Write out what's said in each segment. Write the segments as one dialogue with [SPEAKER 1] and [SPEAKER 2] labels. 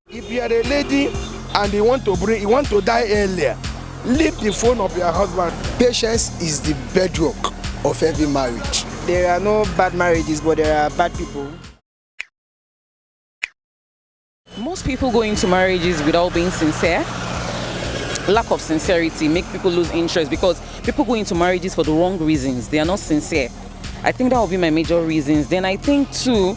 [SPEAKER 1] If you are a lady and you want to die earlier, leave the phone of your husband.
[SPEAKER 2] Patience is the bedrock of every marriage.
[SPEAKER 3] There are no bad marriages, but there are bad people.
[SPEAKER 4] Most people go into marriages without being sincere. Lack of sincerity make people lose interest because people go into marriages for the wrong reasons. They are not sincere. I think that will be my major reasons. Then I think too,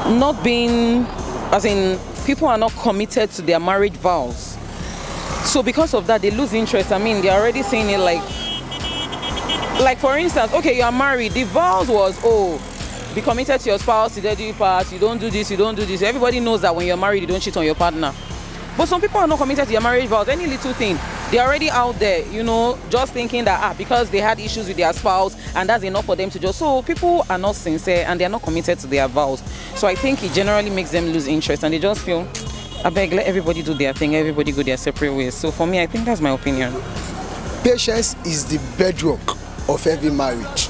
[SPEAKER 4] not being, as in, people are not committed to their marriage vows. So because of that, they lose interest. I mean, they're already saying it like for instance, okay, you are married. The vows was, oh, be committed to your spouse, you don't do part, you don't do this, you don't do this. Everybody knows that when you're married, you don't cheat on your partner. But some people are not committed to their marriage vows. Any little thing, they're already out there, just thinking that because they had issues with their spouse and that's enough for them to just. So people are not sincere and they're not committed to their vows. So I think it generally makes them lose interest and they just feel, I beg, let everybody do their thing, everybody go their separate ways. So for me, I think that's my opinion.
[SPEAKER 2] Patience is the bedrock of every marriage.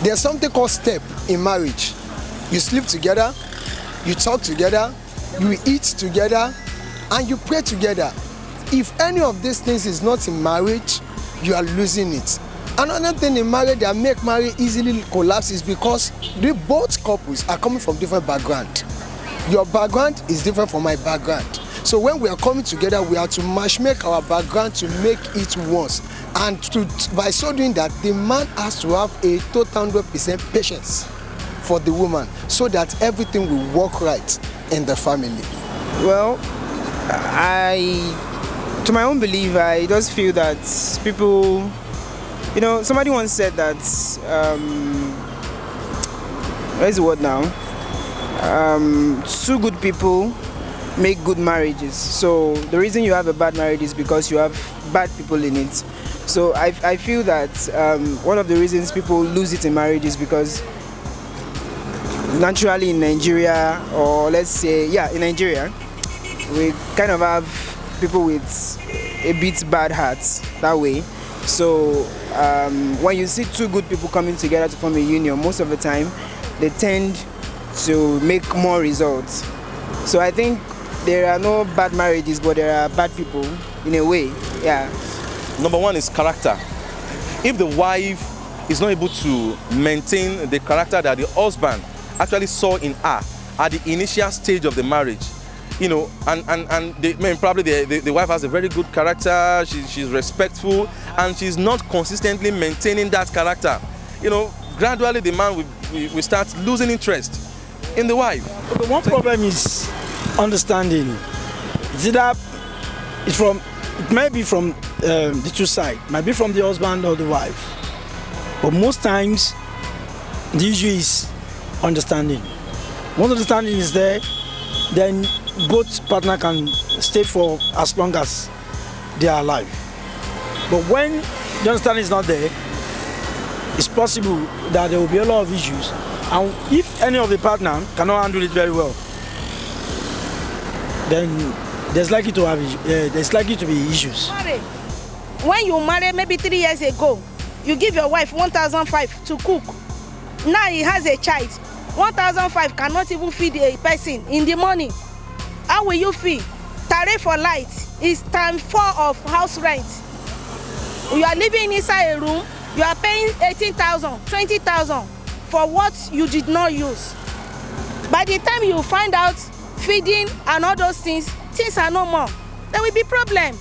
[SPEAKER 2] There's something called step in marriage. You sleep together, you talk together, you eat together, and you pray together. If any of these things is not in marriage, you are losing it. Another thing in marriage that make marriage easily collapse is because both couples are coming from different background. Your background is different from my background. So when we are coming together, we have to matchmake our background to make it once. And by so doing that, the man has to have a total 100% patience for the woman so that everything will work right in the family.
[SPEAKER 3] Well, to my own belief, I just feel that people, somebody once said that, where's the word now? Two good people make good marriages. So the reason you have a bad marriage is because you have bad people in it. So I feel that one of the reasons people lose it in marriage is because naturally in Nigeria, or let's say, in Nigeria, we kind of have people with a bit bad hearts that way. So when you see two good people coming together to form a union, most of the time they tend to make more results. So I think there are no bad marriages, but there are bad people in a way.
[SPEAKER 5] Number one is character. If the wife is not able to maintain the character that the husband actually saw in her at the initial stage of the marriage, probably the wife has a very good character, she's respectful, and she's not consistently maintaining that character, gradually the man will start losing interest in the wife.
[SPEAKER 6] But one problem is understanding. It may be from the two sides, might be from the husband or the wife. But most times, the issue is understanding. Once understanding is there, then both partners can stay for as long as they are alive. But when the understanding is not there, it's possible that there will be a lot of issues. And if any of the partner cannot handle it very well, then there's likely to be issues.
[SPEAKER 7] When you marry maybe 3 years ago, you give your wife 1,500 to cook. Now he has a child. 1,500 cannot even feed a person in the morning. How will you feed? Tariff for light is times 4 of house rent. You are living inside a room, you are paying 18,000, 20,000 for what you did not use. By the time you find out feeding and all those things are no more. There will be problem.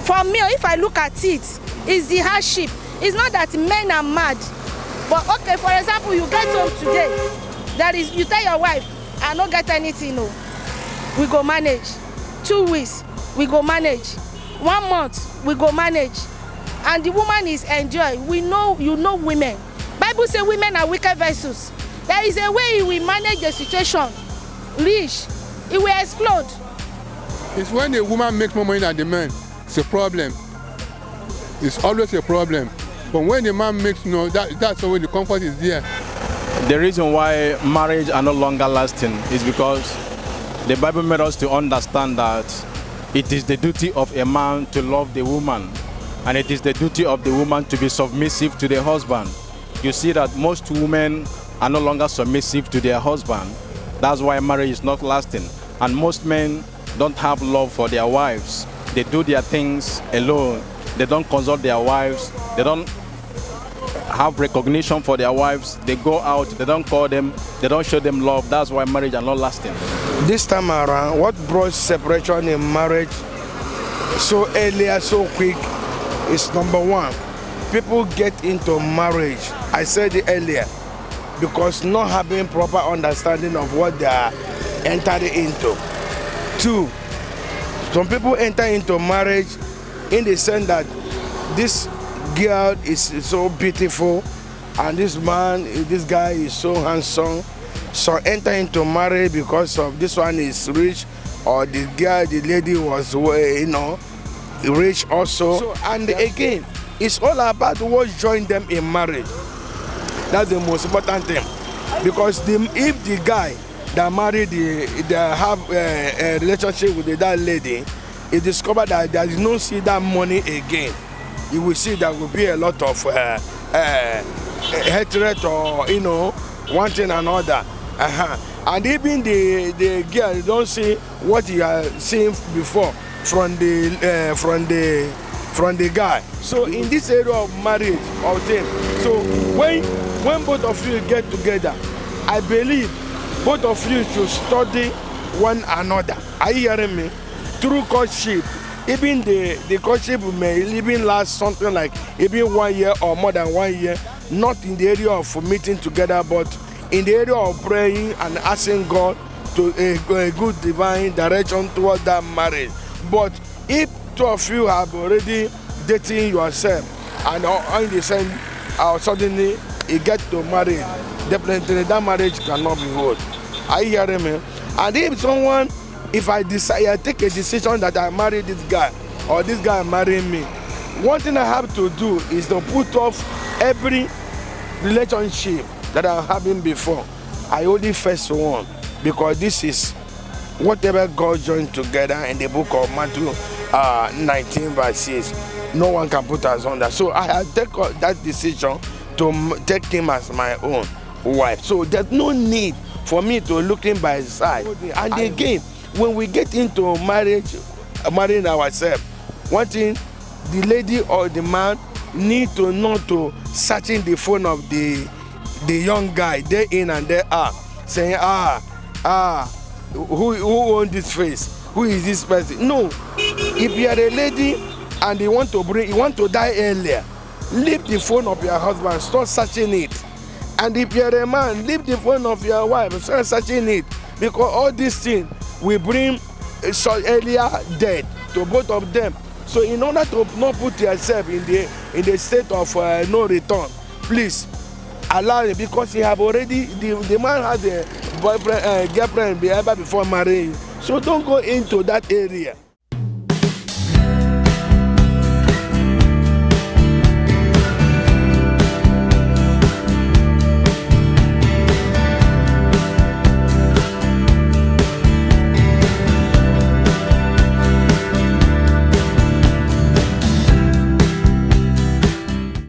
[SPEAKER 7] For me, if I look at it, it's the hardship. It's not that men are mad. But okay, for example, you get home today, you tell your wife, I don't get anything, no. We go manage. 2 weeks, we go manage. 1 month, we go manage. And the woman is enjoying. We know, women. Bible says women are wicked vessels. There is a way we manage the situation. Reach, it will explode.
[SPEAKER 8] It's when a woman makes more money than the man, it's a problem. It's always a problem. But when the man makes, that's when the comfort is there.
[SPEAKER 9] The reason why marriage are no longer lasting is because The Bible made us to understand that it is the duty of a man to love the woman, and it is the duty of the woman to be submissive to the husband. You see that most women are no longer submissive to their husband. That's why marriage is not lasting. And most men don't have love for their wives. They do their things alone. They don't consult their wives. They don't have recognition for their wives. They go out, they don't call them, they don't show them love. That's why marriage are not lasting.
[SPEAKER 1] This time around, what brought separation in marriage so earlier, so quick, is number one, people get into marriage, I said it earlier, because not having proper understanding of what they are entering into. Two, some people enter into marriage in the sense that this girl is so beautiful and this guy is so handsome, so enter into marriage because of this one is rich, or the lady was rich also. So, and again, it's all about what joined them in marriage. That's the most important thing, because if the guy that married they have a relationship with that lady, he discovered that there is no see that money again, you will see there will be a lot of hatred, or one thing and another. And even the girl don't see what you are seeing before from the guy. So in this area of marriage or thing, so when both of you get together, I believe both of you should study one another. Are you hearing me? Through courtship, even the courtship may even last something like even 1 year or more than 1 year, not in the area of meeting together, but in the area of praying and asking God to a good divine direction towards that marriage. But if two of you have already dating yourself and in the same, suddenly you get to marry, definitely that marriage cannot be good. Are you hearing me? And if I decide, I take a decision that I marry this guy, or this guy marry me, one thing I have to do is to put off every relationship that I'm having before. I only first one, because this is whatever God joined together in the book of Matthew 19 verse 6. No one can put us under. So I have taken that decision to take him as my own wife. So there's no need for me to look him by his side. And again, when we get into marriage, marrying ourselves, one thing the lady or the man need to know to searching the phone of the young guy day in and day out, saying who owns this face, who is this person. No, if you are a lady and you want to die earlier, leave the phone of your husband, start searching it. And if you are a man, leave the phone of your wife, start searching it, because all these things will bring earlier death to both of them. So in order to not put yourself in the state of no return, please allow it, because you have already, the man has a boyfriend, girlfriend before marrying. So don't go into that area.